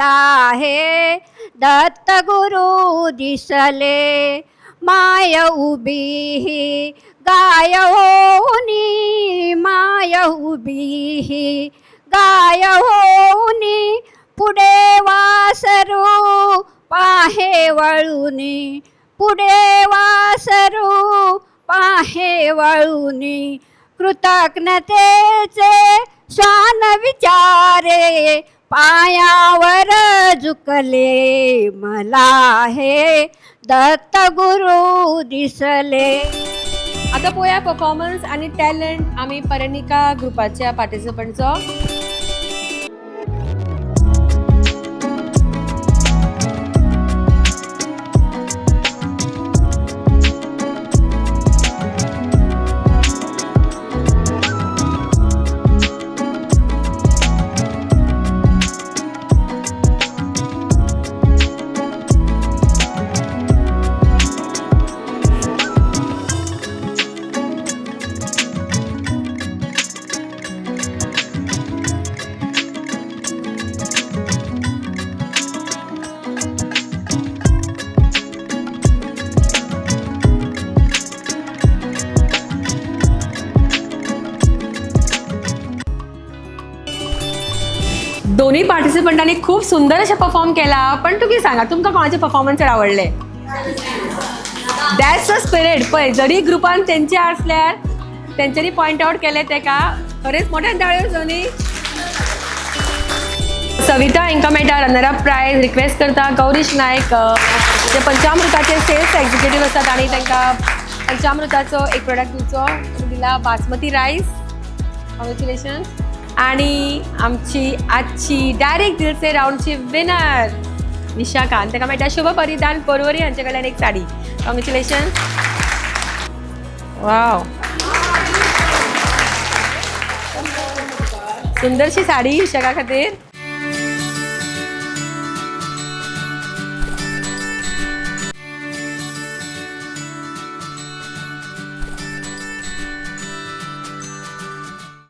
मला हे दत्त गुरु दिसले, माय उभी गाय होऊनी, माय उभी गाय होऊनी, पुढे वासरू पाहे वळूनी, पुढे वासरू पाहे वळूनी, कृतज्ञतेचे शान विचारे, पायावर झुकले, मला हे दत्त गुरु दिसले. आता पोया परफॉर्मन्स आणि टॅलेंट आम्ही परिणिका ग्रुपाच्या पार्टिसिपंटचो. दोन्ही पार्टिसिपंटांनी खूप सुंदर असे परफॉर्म केला. पण तुम्ही सांगा तुमका कोणाचे परफॉर्मन्स चड आवडले? That's a spirit. पळय जरी ग्रुपान तेंचे असल्यार तेंच्यांनी पॉइंट आउट केले तेका खरेंच मोठ्यान ताळयो दोन्ही. सविता हेंका मेळटा रनर अप प्रायज. रिक्वेस्ट करता गौरीश नायक जे पंचामृताचे सेल्स एक्झिक्युटिव्ह असतात आणि तांकां पंचामृताचो एक प्रोडक्ट दिवचो दिला, बासमती रायस. कॉंग्रॅच्युलेशन्स. आणि आमची आजची डायरेक्ट दिलसे राऊंडची विनर विशाखान, ताका मेळटा शुभ परिधान परवरी हांचे कडल्यान एक साडी. कॉंग्रॅच्युलेशन्स. वाव, सुंदरशी साडी विशाखा खातीर.